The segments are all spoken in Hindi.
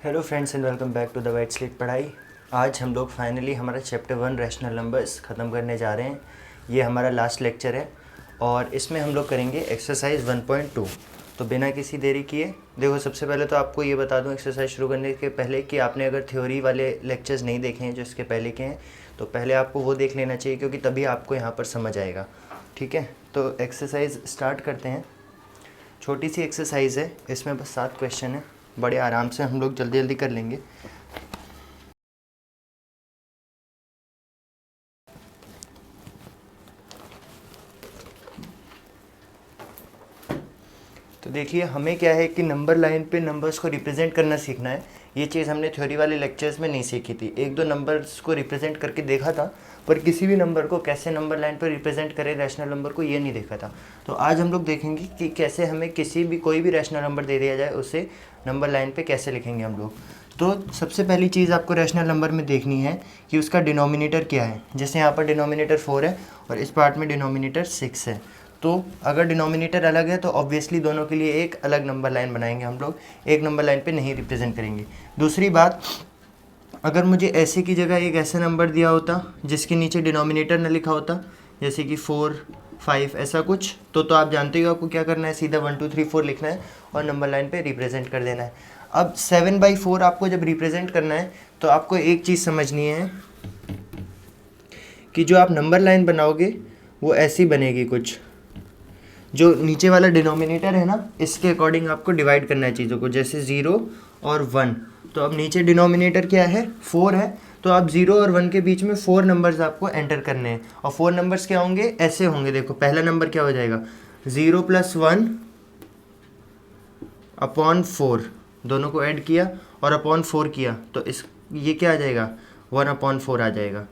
Hello friends and welcome back to the white slate पढ़ाई। आज हम लोग फाइनली हमारा चैप्टर 1 रैशनल नंबर्स ख़त्म करने जा रहे हैं। ये हमारा लास्ट लेक्चर है और इसमें हम लोग करेंगे एक्सरसाइज 1.2। तो बिना किसी देरी किए देखो, सबसे पहले तो आपको ये बता दूं एक्सरसाइज शुरू करने के पहले कि आपने अगर थ्योरी वाले लेक्चर्स नहीं देखे हैं जो इसके पहले के हैं तो पहले आपको वो देख लेना चाहिए, क्योंकि तभी आपको यहाँ पर समझ आएगा। ठीक है, तो एक्सरसाइज स्टार्ट करते हैं। छोटी सी एक्सरसाइज है, इसमें बस 7 क्वेश्चन है, बड़े आराम से हम लोग जल्दी जल्दी कर लेंगे। तो देखिए, हमें क्या है कि नंबर लाइन पे नंबर्स को रिप्रेजेंट करना सीखना है। ये चीज़ हमने थ्योरी वाले लेक्चर्स में नहीं सीखी थी। एक दो नंबर्स को रिप्रेजेंट करके देखा था, पर किसी भी नंबर को कैसे नंबर लाइन पर रिप्रेजेंट करें रैशनल नंबर को, ये नहीं देखा था। तो आज हम लोग देखेंगे कि कैसे हमें कोई भी रैशनल नंबर दे दिया जाए उसे नंबर लाइन पे कैसे लिखेंगे हम लोग। तो सबसे पहली चीज़ आपको रैशनल नंबर में देखनी है कि उसका डिनोमिनेटर क्या है। जैसे यहाँ पर डिनोमिनेटर 4 है और इस पार्ट में डिनोमिनेटर 6 है। तो अगर डिनोमिनेटर अलग है तो ऑब्वियसली दोनों के लिए एक अलग नंबर लाइन बनाएंगे हम लोग, एक नंबर लाइन पे नहीं रिप्रेजेंट करेंगे। दूसरी बात, अगर मुझे ऐसे की जगह एक ऐसा नंबर दिया होता जिसके नीचे डिनोमिनेटर न लिखा होता, जैसे कि 4, 5 ऐसा कुछ, तो आप जानते हो आपको क्या करना है, सीधा 1 2 3 4 लिखना है और नंबर लाइन पे रिप्रेजेंट कर देना है। अब 7/4 आपको जब रिप्रेजेंट करना है तो आपको एक चीज़ समझनी है कि जो आप नंबर लाइन बनाओगे वो ऐसी बनेगी कुछ। जो नीचे वाला डिनोमिनेटर है ना, इसके अकॉर्डिंग आपको डिवाइड करना है चीज़ों को, जैसे 0 और 1। तो अब नीचे डिनोमिनेटर क्या है, 4 है, तो आप 0 और 1 के बीच में 4 नंबर्स आपको एंटर करने हैं। और 4 नंबर्स क्या होंगे, ऐसे होंगे। देखो, पहला नंबर क्या हो जाएगा, 0 + 1 अपॉन 4, दोनों को ऐड किया और अपॉन 4 किया, तो ये क्या आ जाएगा, 1/4 आ जाएगा।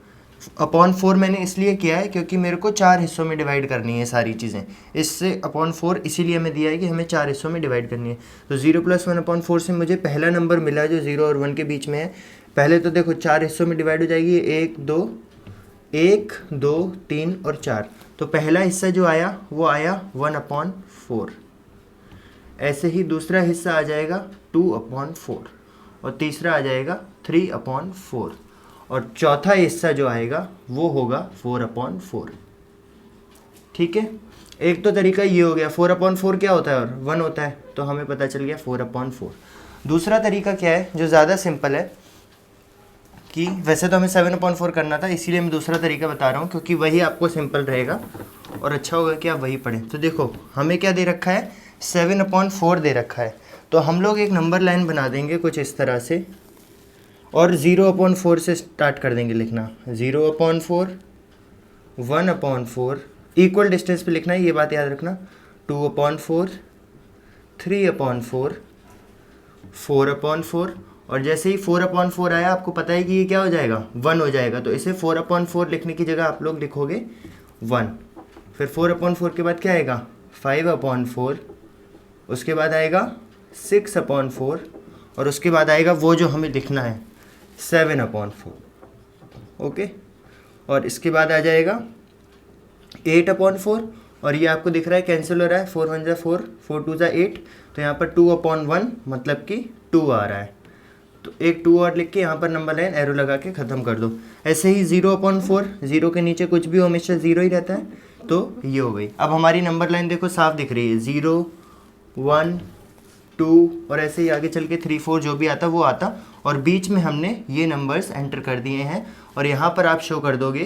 अपॉन 4 मैंने इसलिए किया है क्योंकि मेरे को 4 हिस्सों में डिवाइड करनी है सारी चीज़ें। इससे अपॉन 4 इसीलिए हमें दिया है कि हमें 4 हिस्सों में डिवाइड करनी है। तो 0 + 1/4 से मुझे पहला नंबर मिला जो 0 और 1 के बीच में है। पहले तो देखो 4 हिस्सों में डिवाइड हो जाएगी, 1 2 3 और 4। तो पहला हिस्सा जो आया वो आया 1/4। ऐसे ही दूसरा हिस्सा आ जाएगा 2/4 और तीसरा आ जाएगा 3/4 और चौथा हिस्सा जो आएगा वो होगा 4/4। ठीक है, एक तो तरीका ये हो गया। 4/4 क्या होता है और 1 होता है, तो हमें पता चल गया 4/4। दूसरा तरीका क्या है जो ज़्यादा सिंपल है, कि वैसे तो हमें 7/4 करना था, इसीलिए मैं दूसरा तरीका बता रहा हूँ क्योंकि वही आपको सिंपल रहेगा और अच्छा होगा कि आप वही पढ़ें। तो देखो, हमें क्या दे रखा है, 7/4 दे रखा है। तो हम लोग एक नंबर लाइन बना देंगे कुछ इस तरह से और 0/4 से स्टार्ट कर देंगे लिखना। 0/4, 1/4, इक्वल डिस्टेंस पे लिखना है, ये बात याद रखना। 2/4, 3/4, 4/4 और जैसे ही 4/4 आया आपको पता है कि ये क्या हो जाएगा, 1 हो जाएगा। तो इसे 4/4 लिखने की जगह आप लोग लिखोगे 1। फिर 4/4 के बाद क्या आएगा, 5/4, उसके बाद आएगा 6/4 और उसके बाद आएगा वो जो हमें लिखना है 7/4। ओके, और इसके बाद आ जाएगा 8/4 और ये आपको दिख रहा है कैंसिल हो रहा है, 4 1 4, 4 2 8। तो यहाँ पर 2/1 मतलब कि 2 आ रहा है, तो एक 2 और लिख के यहाँ पर नंबर लाइन एरो लगा के ख़त्म कर दो। ऐसे ही 0/4, 0 के नीचे कुछ भी हमेशा 0 ही रहता है, तो ये हो गई। अब हमारी नंबर लाइन देखो साफ दिख रही है, 0 1 2 और ऐसे ही आगे चल के 3 4 जो भी आता वो आता, और बीच में हमने ये नंबर्स एंटर कर दिए हैं और यहाँ पर आप शो कर दोगे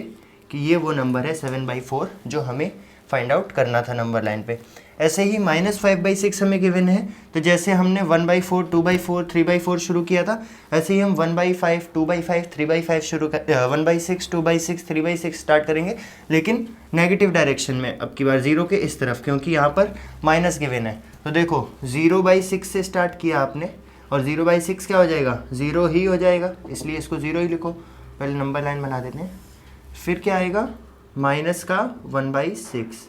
कि ये वो नंबर है 7/4 जो हमें फाइंड आउट करना था नंबर लाइन पे। ऐसे ही -5/6 हमें गिवन है, तो जैसे हमने 1/4, 2/4, 3/4 शुरू किया था, ऐसे ही हम 1/5, 2/5, 3/5 1/6, 2/6, 3/6 स्टार्ट करेंगे, लेकिन नेगेटिव डायरेक्शन में अब की बार 0 के इस तरफ, क्योंकि यहाँ पर माइनस गिवन है। तो देखो 0/6 से स्टार्ट किया आपने और 0/6 क्या हो जाएगा, 0 ही हो जाएगा, इसलिए इसको 0 ही लिखो। पहले नंबर लाइन बना देते हैं। फिर क्या आएगा, माइनस का 1/6,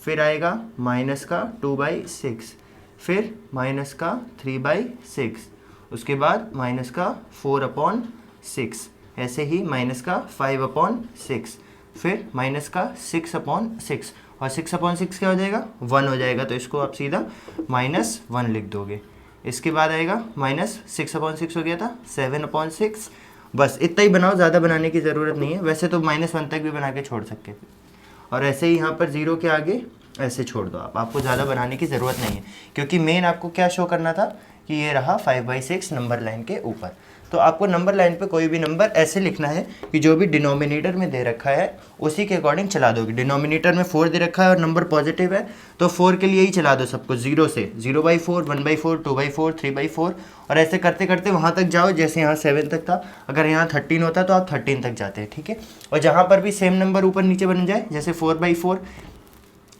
फिर आएगा माइनस का 2/6, फिर माइनस का 3/6, उसके बाद माइनस का 4/6, ऐसे ही माइनस का 5/6, फिर माइनस का 6/6 और 6/6 क्या हो जाएगा, 1 हो जाएगा। तो इसको आप सीधा -1 लिख दोगे। इसके बाद आएगा -6/6 हो गया था, 7/6। बस इतना ही बनाओ, ज़्यादा बनाने की ज़रूरत नहीं है। वैसे तो -1 तक भी बना के छोड़ सकते थे। और ऐसे ही यहाँ पर 0 के आगे ऐसे छोड़ दो आपको ज़्यादा बनाने की ज़रूरत नहीं है, क्योंकि मेन आपको क्या शो करना था कि ये रहा 5/6 नंबर लाइन के ऊपर। तो आपको नंबर लाइन पे कोई भी नंबर ऐसे लिखना है कि जो भी डिनोमिनेटर में दे रखा है उसी के अकॉर्डिंग चला दोगे। डिनोमिनेटर में 4 दे रखा है और नंबर पॉजिटिव है तो 4 के लिए ही चला दो सबको, 0 से 0/4, 1/4, 2/4, 3/4 और ऐसे करते करते वहाँ तक जाओ। जैसे यहाँ 7 तक था, अगर यहाँ 13 होता तो आप 13 तक जाते हैं, ठीक है। और जहाँ पर भी सेम नंबर ऊपर नीचे बन जाए, जैसे 4/4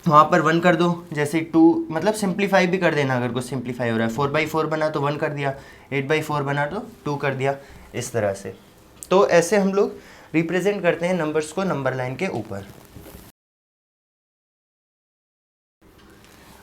वहाँ पर 1 कर दो, जैसे 2, मतलब सिंप्लीफाई भी कर देना अगर कुछ सिंप्लीफाई हो रहा है। 4/4 बना तो 1 कर दिया, 8/4 बना तो 2 कर दिया, इस तरह से। तो ऐसे हम लोग रिप्रेजेंट करते हैं नंबर्स को नंबर लाइन के ऊपर।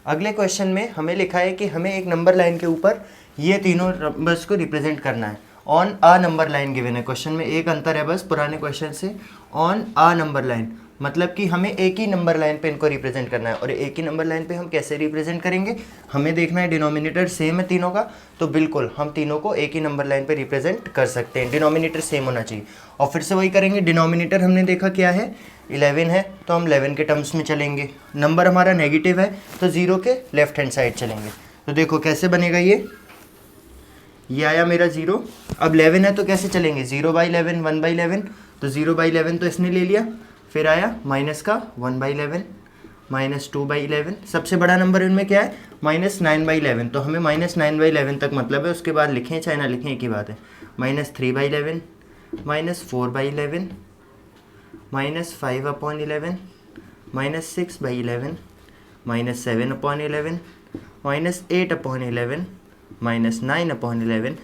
अगले क्वेश्चन में हमें लिखा है कि हमें एक नंबर लाइन के ऊपर ये तीनों नंबर्स को रिप्रेजेंट करना है on a number line given है। क्वेश्चन में एक अंतर है बस पुराने क्वेश्चन से, ऑन अ नंबर लाइन मतलब कि हमें एक ही नंबर लाइन पे इनको रिप्रेजेंट करना है। और एक ही नंबर लाइन पे हम कैसे रिप्रेजेंट करेंगे, हमें देखना है डिनोमिनेटर सेम है तीनों का, तो बिल्कुल हम तीनों को एक ही नंबर लाइन पे रिप्रेजेंट कर सकते हैं। डिनोमिनेटर सेम होना चाहिए। और फिर से वही करेंगे, डिनोमिनेटर हमने देखा क्या है, 11 है तो हम 11 के टर्म्स में चलेंगे। नंबर हमारा नेगेटिव है तो 0 के लेफ्ट हैंड साइड चलेंगे। तो देखो कैसे बनेगा, ये आया मेरा 0। अब 11 है तो कैसे चलेंगे, 0/11, 1/11, तो 0/11 तो इसने ले लिया। फिर आया माइनस का 1/11, -2/11। सबसे बड़ा नंबर इनमें क्या है, -9/11, तो हमें -9/11 तक मतलब है, उसके बाद लिखें चाहे ना लिखें एक ही बात है। -3/11, -4/11, -5/11, -6/11, -7/11, -8/11, -9/11।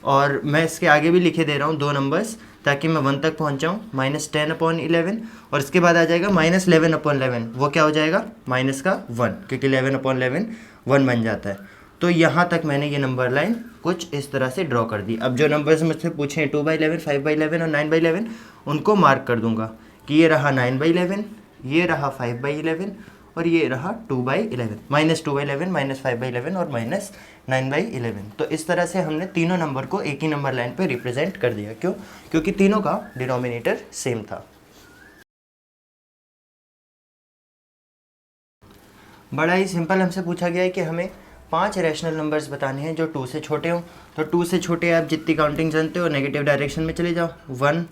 और मैं इसके आगे भी लिखे दे रहा हूँ 2 नंबर्स ताकि मैं 1 तक पहुँच जाऊँ, -10/11। और इसके बाद आ जाएगा -11/11, वो क्या हो जाएगा, माइनस का 1, क्योंकि 11/11 1 बन जाता है। तो यहाँ तक मैंने ये नंबर लाइन कुछ इस तरह से ड्रॉ कर दी। अब जो नंबर्स मुझसे पूछे 2/11, 5/11 और 9/11 उनको मार्क कर दूंगा कि ये रहा 9/11, ये रहा 5/11 और ये रहा 2/11, -2/11, -5/11 और -9/11। तो इस तरह से हमने तीनों नंबर को एक ही नंबर लाइन पे रिप्रेजेंट कर दिया। क्यों, क्योंकि तीनों का डिनोमिनेटर सेम था। बड़ा ही सिंपल हमसे पूछा गया है कि हमें 5 रैशनल नंबर्स बताने हैं जो 2 से छोटे हों। तो 2 से छोटे आप जितनी काउंटिंग जानते हो नेगेटिव डायरेक्शन में चले जाओ, 1,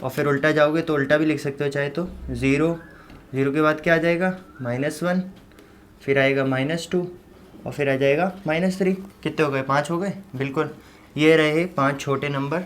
और फिर उल्टा जाओगे तो उल्टा भी लिख सकते हो चाहे तो, 0 के बाद क्या आ जाएगा, -1, फिर आएगा -2 और फिर आ जाएगा -3। कितने हो गए, 5 हो गए। बिल्कुल, ये रहे 5 छोटे नंबर,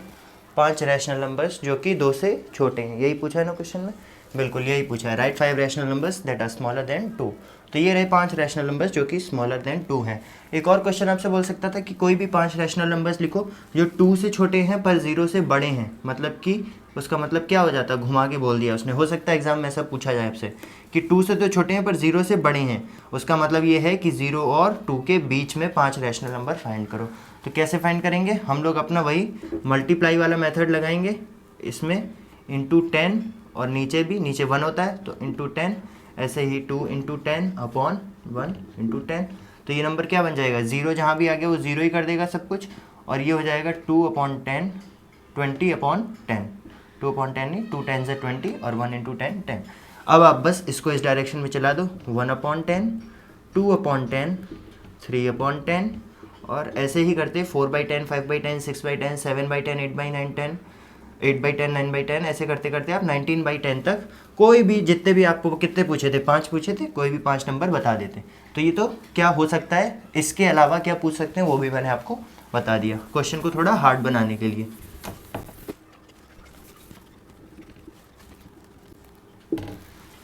5 रैशनल नंबर्स जो कि 2 से छोटे हैं। यही पूछा है ना क्वेश्चन में, बिल्कुल यही पूछा है। Right 5 rational numbers that are smaller than 2। तो ये रहे 5 रैशनल नंबर्स जो कि स्मॉलर देन 2 हैं। एक और क्वेश्चन आपसे बोल सकता था कि कोई भी 5 रैशनल नंबर्स लिखो जो 2 से छोटे हैं पर 0 से बड़े हैं। मतलब कि उसका मतलब क्या हो जाता है, घुमा के बोल दिया उसने। हो सकता है एग्जाम में ऐसा पूछा जाए आपसे कि 2 से तो छोटे हैं पर 0 से बड़े हैं, उसका मतलब ये है कि 0 और 2 के बीच में 5 रैशनल नंबर फाइंड करो। तो कैसे फाइंड करेंगे, हम लोग अपना वही मल्टीप्लाई वाला मेथड लगाएंगे इसमें, इंटू 10, और नीचे भी, नीचे 1 होता है तो इंटू 10, ऐसे ही 2 × 10 अपॉन 1 × 10। तो ये नंबर क्या बन जाएगा, 0 जहाँ भी आ गया वो 0 ही कर देगा सब कुछ, और ये हो जाएगा 2/10, 20/10, 2/10 नहीं, 2 10 से 20 और 1 × 10 10। अब आप बस इसको इस डायरेक्शन में चला दो, 1/10, 2/10, 3/10, और ऐसे ही करते 4/10, 5/10, 6/10, 7/10, 8/9, 10, 8/10, 9/10, ऐसे करते करते आप 19/10 तक कोई भी, जितने भी आपको कितने पूछे थे, 5 पूछे थे, कोई भी 5 नंबर बता देते। तो ये तो क्या हो सकता है, इसके अलावा क्या पूछ सकते हैं वो भी मैंने आपको बता दिया, क्वेश्चन को थोड़ा हार्ड बनाने के लिए।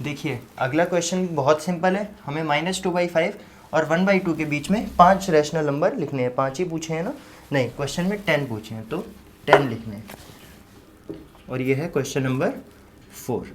देखिए अगला क्वेश्चन बहुत सिंपल है, हमें -2/5 और 1/2 के बीच में 5 रैशनल नंबर लिखने हैं। 5 ही पूछे हैं ना, नहीं क्वेश्चन में 10 पूछे हैं तो 10 लिखने हैं। और ये है क्वेश्चन नंबर 4।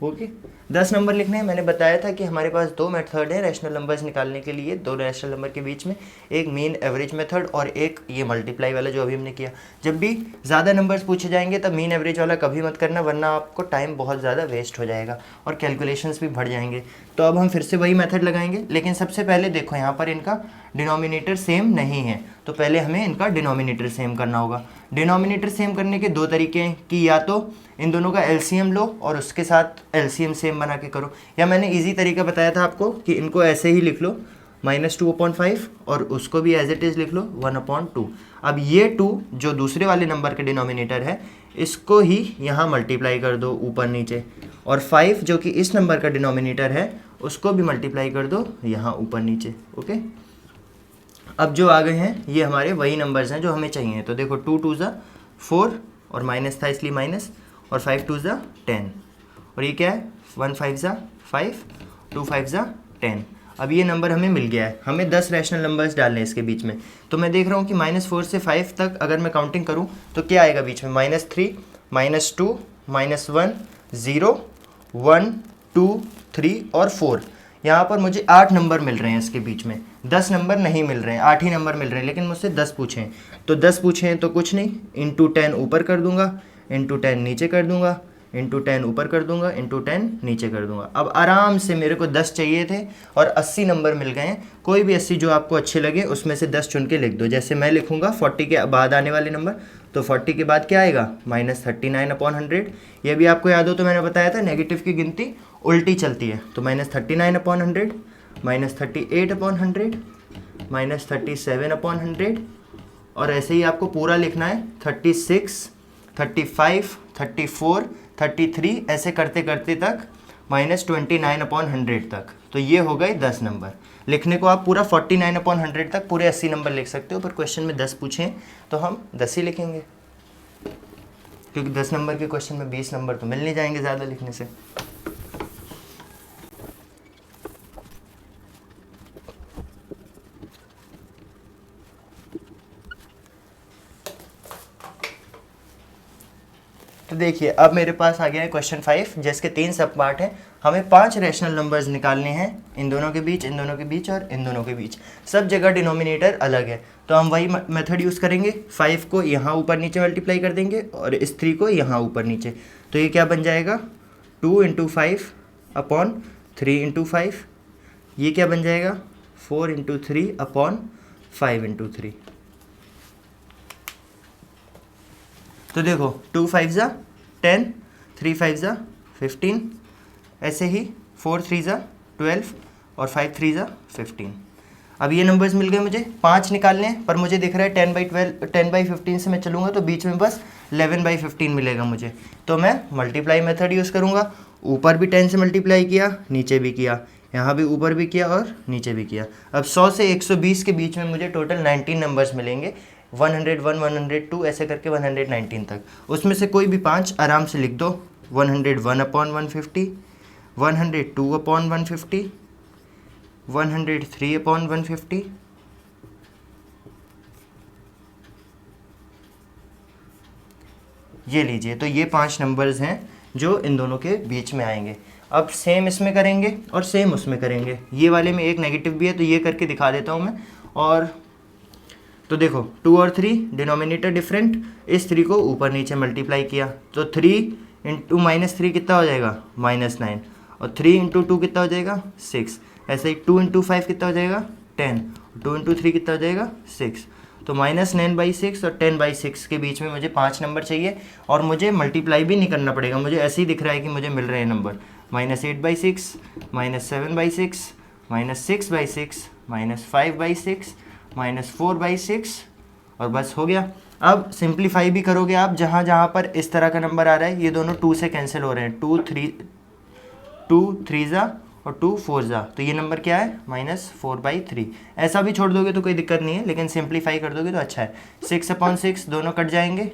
ओके। 10 नंबर लिखने हैं। मैंने बताया था कि हमारे पास दो मेथड है रैशनल नंबर्स निकालने के लिए, दो रैशनल नंबर के बीच में, एक मीन एवरेज मेथड और एक ये मल्टीप्लाई वाला जो अभी हमने किया। जब भी ज़्यादा नंबर्स पूछे जाएंगे तब मीन एवरेज वाला कभी मत करना, वरना आपको टाइम बहुत ज़्यादा वेस्ट हो जाएगा और कैलकुलेशंस भी बढ़ जाएंगे। तो अब हम फिर से वही मेथड लगाएंगे, लेकिन सबसे पहले देखो यहाँ पर इनका डिनोमिनेटर सेम नहीं है, तो पहले हमें इनका डिनोमिनेटर सेम करना होगा। डिनोमिनेटर सेम करने के दो तरीके हैं कि या तो इन दोनों का एलसीएम लो और उसके साथ एलसीएम सेम बना के करो, या मैंने इजी तरीका बताया था आपको कि इनको ऐसे ही लिख लो -2/5 और उसको भी एज इट इज़ लिख लो 1/2। अब ये 2 जो दूसरे वाले नंबर के डिनोमिनेटर है इसको ही यहाँ मल्टीप्लाई कर दो ऊपर नीचे, और 5 जो कि इस नंबर का डिनोमिनेटर है उसको भी मल्टीप्लाई कर दो यहाँ ऊपर नीचे। ओके, अब जो आ गए हैं ये हमारे वही नंबर्स हैं जो हमें चाहिए। तो देखो 2 2 ज़ा 4 और माइनस था इसलिए माइनस, और 5 2 ज़ा 10, और ये क्या है 1 5 ज़ा 5, 2 5 ज़ा 10। अब ये नंबर हमें मिल गया है। हमें 10 रैशनल नंबर्स डालने हैं इसके बीच में। तो मैं देख रहा हूँ कि -4 से 5 तक अगर मैं काउंटिंग करूँ तो क्या आएगा बीच में, -3 -2 -1 0 1 2 3 और 4। यहाँ पर मुझे 8 नंबर मिल रहे हैं इसके बीच में, 10 नंबर नहीं मिल रहे हैं, 8 ही नंबर मिल रहे हैं, लेकिन मुझसे 10 पूछे हैं। तो 10 पूछे हैं तो कुछ नहीं, इंटू 10 ऊपर कर दूंगा, इंटू 10 नीचे कर दूंगा, इंटू 10 ऊपर कर दूंगा, इंटू 10 नीचे कर दूंगा। अब आराम से मेरे को 10 चाहिए थे और 80 नंबर मिल गए हैं। कोई भी 80 जो आपको अच्छे लगे उसमें से 10 चुन के लिख दो। जैसे मैं लिखूंगा 40 के बाद आने वाले नंबर, तो 40 के बाद क्या आएगा -39/100। ये भी आपको याद हो तो मैंने बताया था नेगेटिव की गिनती उल्टी चलती है। तो -39/100, -38/100, -37/100, और ऐसे ही आपको पूरा लिखना है 36, 35, 34, 33, ऐसे करते करते तक -29/100 तक। तो ये हो गए 10 नंबर। लिखने को आप पूरा 49/100 तक पूरे 80 नंबर लिख सकते हो, पर क्वेश्चन में 10 पूछें तो हम 10 ही लिखेंगे, क्योंकि 10 नंबर के क्वेश्चन में 20 नंबर तो मिल नहीं जाएंगे ज़्यादा लिखने से। तो देखिए अब मेरे पास आ गया है क्वेश्चन 5, जिसके 3 सब पार्ट हैं। हमें 5 रैशनल नंबर्स निकालने हैं, इन दोनों के बीच, इन दोनों के बीच और इन दोनों के बीच। सब जगह डिनोमिनेटर अलग है, तो हम वही मेथड यूज़ करेंगे। 5 को यहाँ ऊपर नीचे मल्टीप्लाई कर देंगे और इस 3 को यहाँ ऊपर नीचे। तो ये क्या बन जाएगा 2 × 5 अपॉन 3 × 5। ये क्या बन जाएगा 4 × 3 अपॉन 5 × 3। तो देखो 2 5 ज़ा 10, 3 5 ज़ा 15, ऐसे ही 4 3 ज़ा 12 और 5 3 ज़ा 15। अब ये नंबर्स मिल गए मुझे। 5 निकालने हैं, पर मुझे दिख रहा है 10/15 से मैं चलूँगा तो बीच में बस 11/15 मिलेगा मुझे। तो मैं मल्टीप्लाई मेथड यूज़ करूँगा। ऊपर भी 10 से मल्टीप्लाई किया, नीचे भी किया, यहाँ भी ऊपर भी किया और नीचे भी किया। अब 100 से 120 के बीच में मुझे टोटल 19 नंबर्स मिलेंगे, 101, 102 ऐसे करके 119 तक। उसमें से कोई भी 5 आराम से लिख दो। 101/150, 102/150, 103/150, ये लीजिए। तो ये 5 नंबर्स हैं जो इन दोनों के बीच में आएंगे। अब सेम इसमें करेंगे और सेम उसमें करेंगे। ये वाले में एक नेगेटिव भी है तो ये करके दिखा देता हूँ मैं। और तो देखो 2 और 3 डिनोमिनेटर डिफरेंट, इस 3 को ऊपर नीचे मल्टीप्लाई किया तो 3 × -3 कितना हो जाएगा -9, और 3 × 2 कितना हो जाएगा 6। ऐसे ही 2 × 5 कितना हो जाएगा 10, 2 × 3 कितना हो जाएगा 6। तो -9/6 और 10/6 के बीच में मुझे 5 नंबर चाहिए, और मुझे मल्टीप्लाई भी नहीं करना पड़ेगा। मुझे ऐसे ही दिख रहा है कि मुझे मिल रहे हैं नंबर -8/6, -7/6, -6/6, -5/6, -4/6, और बस हो गया। अब सिंप्लीफाई भी करोगे आप, जहाँ जहाँ पर इस तरह का नंबर आ रहा है ये दोनों 2 से कैंसिल हो रहे हैं। 2 3 ज़ा और 2 4 ज़ा, तो ये नंबर क्या है -4/3। ऐसा भी छोड़ दोगे तो कोई दिक्कत नहीं है, लेकिन सिंप्लीफाई कर दोगे तो अच्छा है। 6/6 दोनों कट जाएंगे,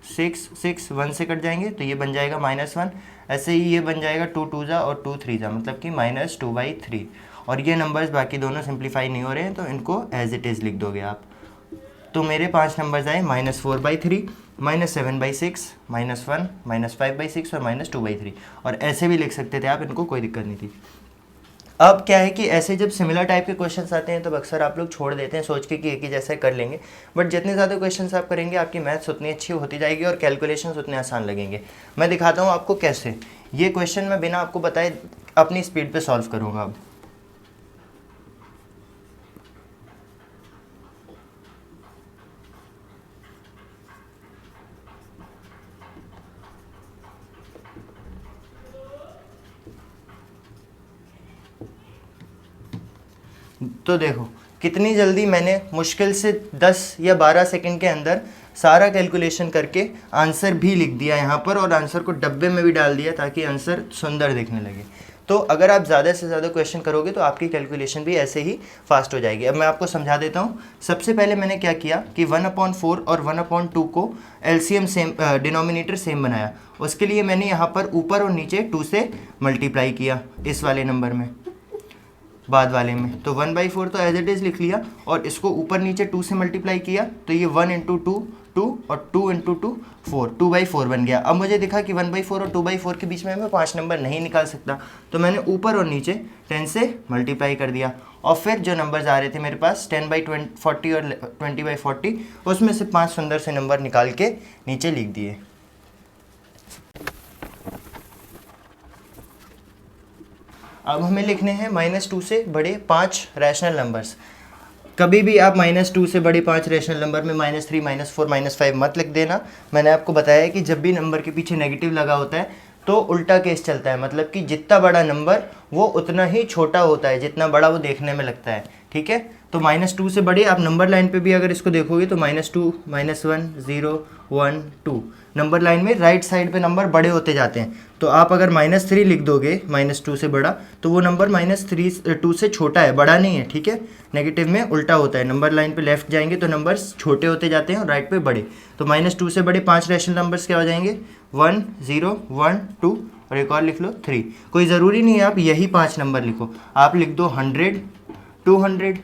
6 6 1 से कट जाएंगे तो ये बन जाएगा -1। ऐसे ही ये बन जाएगा 2 2 ज़ा और 2 3 ज़ा, मतलब कि -2/3। और ये नंबर्स बाकी दोनों सिंप्लीफाई नहीं हो रहे हैं तो इनको एज इट इज़ लिख दोगे आप। तो मेरे 5 नंबर्स आए -4/3, -7/6, -1, -5/6 और -2/3, और ऐसे भी लिख सकते थे आप, इनको कोई दिक्कत नहीं थी। अब क्या है कि ऐसे जब सिमिलर टाइप के क्वेश्चंस आते हैं तो अक्सर आप लोग छोड़ देते हैं सोच के कि एक ही जैसा कर लेंगे, बट जितने ज़्यादा क्वेश्चंस आप करेंगे आपकी मैथ्स उतनी अच्छी होती जाएगी और कैलकुलेशंस उतने आसान लगेंगे। मैं दिखाता हूँ आपको कैसे। ये क्वेश्चन मैं बिना आपको बताए अपनी स्पीड पे सॉल्व करूँगा अब। तो देखो कितनी जल्दी मैंने मुश्किल से 10 या 12 सेकंड के अंदर सारा कैलकुलेशन करके आंसर भी लिख दिया यहाँ पर, और आंसर को डब्बे में भी डाल दिया ताकि आंसर सुंदर दिखने लगे। तो अगर आप ज़्यादा से ज़्यादा क्वेश्चन करोगे तो आपकी कैलकुलेशन भी ऐसे ही फास्ट हो जाएगी। अब मैं आपको समझा देता हूँ। सबसे पहले मैंने क्या किया कि 1/4 और 1/2 को एलसीएम सेम, डिनोमिनेटर सेम बनाया। उसके लिए मैंने यहाँ पर ऊपर और नीचे 2 से मल्टीप्लाई किया इस वाले नंबर में, बाद वाले में। तो 1/4 तो एज इट इज़ लिख लिया, और इसको ऊपर नीचे 2 से मल्टीप्लाई किया तो ये 1 × 2 2 और 2 × 2 4, 2/4 बन गया। अब मुझे दिखा कि 1/4 और 2/4 के बीच में मैं 5 नंबर नहीं निकाल सकता, तो मैंने ऊपर और नीचे 10 से मल्टीप्लाई कर दिया, और फिर जो नंबर्स आ रहे थे मेरे पास 10/40 और 20/40, उसमें से 5 सुंदर से नंबर निकाल के नीचे लिख दिए। अब हमें लिखने हैं -2 से बड़े 5 रैशनल नंबर्स। कभी भी आप -2 से बड़े 5 रैशनल नंबर में -3, -4, -5 मत लिख देना। मैंने आपको बताया कि जब भी नंबर के पीछे नेगेटिव लगा होता है तो उल्टा केस चलता है, मतलब कि जितना बड़ा नंबर वो उतना ही छोटा होता है जितना बड़ा वो देखने में लगता है। ठीक है, तो -2 से बड़े आप नंबर लाइन पे भी अगर इसको देखोगे तो -2, -1, 0, 1, 2 नंबर लाइन में राइट साइड पे नंबर बड़े होते जाते हैं। तो आप अगर -3 लिख दोगे -2 से बड़ा, तो वो नंबर -2 से छोटा है, बड़ा नहीं है। ठीक है, नेगेटिव में उल्टा होता है, नंबर लाइन पे लेफ्ट जाएंगे तो नंबर्स छोटे होते जाते हैं और राइट पे बड़े। तो -2 से बड़े 5 रैशनल नंबर्स क्या हो जाएंगे? 1, 0, 1, 2 और एक और लिख लो 3। कोई ज़रूरी नहीं है आप यही 5 नंबर लिखो, आप लिख दो 100, 200,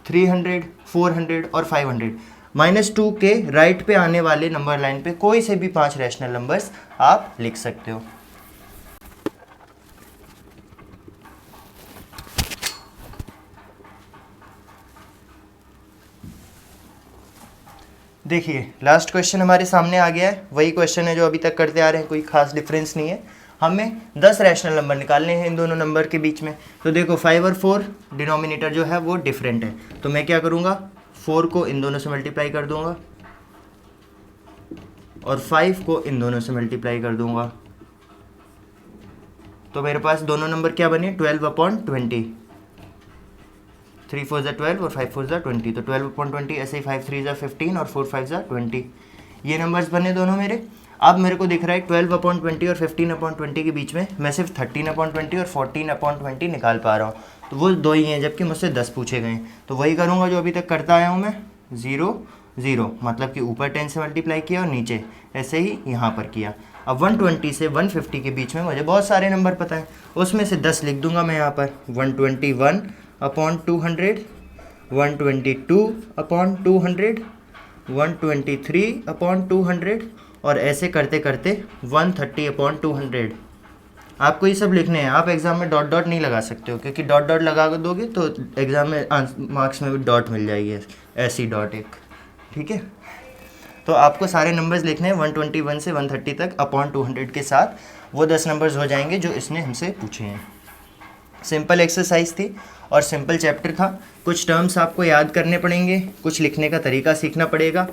300, 400 और 500। -2 के राइट पे आने वाले नंबर लाइन पे कोई से भी 5 रैशनल नंबर्स आप लिख सकते हो। देखिए लास्ट क्वेश्चन हमारे सामने आ गया है, वही क्वेश्चन है जो अभी तक करते आ रहे हैं, कोई खास डिफरेंस नहीं है। हमें 10 रैशनल नंबर निकालने हैं इन दोनों नंबर के बीच में। तो देखो 5 और 4 डिनोमिनेटर जो है वो डिफरेंट है, तो मैं क्या करूँगा, 4 को इन दोनों से मल्टीप्लाई कर दूंगा और 5 को इन दोनों से मल्टीप्लाई कर दूंगा। तो मेरे पास दोनों नंबर क्या बने, 12/20। 3 4 12 और 5 4 20, तो 12/20। ऐसे ही 5 3 15 और 4 5 20। ये नंबर्स बने दोनों मेरे। अब मेरे को दिख रहा है 12/20 और 15/20 के बीच में मैं सिर्फ 13/20 और 14/20 निकाल पा रहा हूँ, तो वो दो ही हैं, जबकि मुझसे 10 पूछे गए। तो वही करूँगा जो अभी तक करता आया हूँ मैं, 0 0, मतलब कि ऊपर 10 से मल्टीप्लाई किया और नीचे ऐसे ही यहाँ पर किया। अब 120 से 150 के बीच में मुझे बहुत सारे नंबर पता है, उसमें से 10 लिख दूंगा मैं यहाँ पर। 121/200, 122/200, 123/200 और ऐसे करते करते 130/200। आपको ये सब लिखने हैं, आप एग्ज़ाम में डॉट डॉट नहीं लगा सकते हो, क्योंकि डॉट डॉट लगा दोगे तो एग्ज़ाम में मार्क्स में भी डॉट मिल जाएगी, ऐसी डॉट एक। ठीक है, तो आपको सारे नंबर्स लिखने हैं 121 से 130 तक अपॉन 200 के साथ, वो 10 नंबर्स हो जाएंगे जो इसने हमसे पूछे हैं। सिंपल एक्सरसाइज थी और सिंपल चैप्टर था। कुछ टर्म्स आपको याद करने पड़ेंगे, कुछ लिखने का तरीका सीखना पड़ेगा,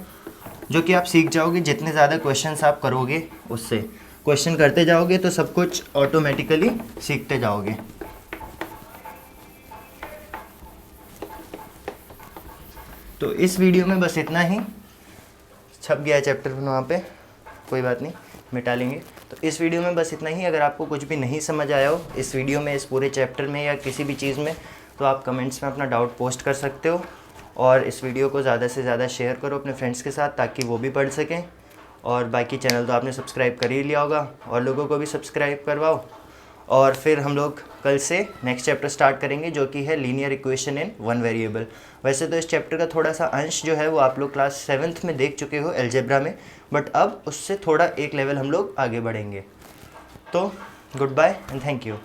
जो कि आप सीख जाओगे जितने ज़्यादा क्वेश्चंस आप करोगे उससे। क्वेश्चन करते जाओगे तो सब कुछ ऑटोमेटिकली सीखते जाओगे। तो इस वीडियो में बस इतना ही। छप गया है चैप्टर वहाँ पे, कोई बात नहीं, मिटा लेंगे। तो इस वीडियो में बस इतना ही। अगर आपको कुछ भी नहीं समझ आया हो इस वीडियो में, इस पूरे चैप्टर में या किसी भी चीज़ में, तो आप कमेंट्स में अपना डाउट पोस्ट कर सकते हो। और इस वीडियो को ज़्यादा से ज़्यादा शेयर करो अपने फ्रेंड्स के साथ, ताकि वो भी पढ़ सकें। और बाकी चैनल तो आपने सब्सक्राइब कर ही लिया होगा, और लोगों को भी सब्सक्राइब करवाओ। और फिर हम लोग कल से नेक्स्ट चैप्टर स्टार्ट करेंगे जो कि है linear equation in one variable. वैसे तो इस चैप्टर का थोड़ा सा अंश जो है वो आप लोग क्लास 7th में देख चुके हो अलजेब्रा में, बट अब उससे थोड़ा एक लेवल हम लोग आगे बढ़ेंगे। तो goodbye and thank you.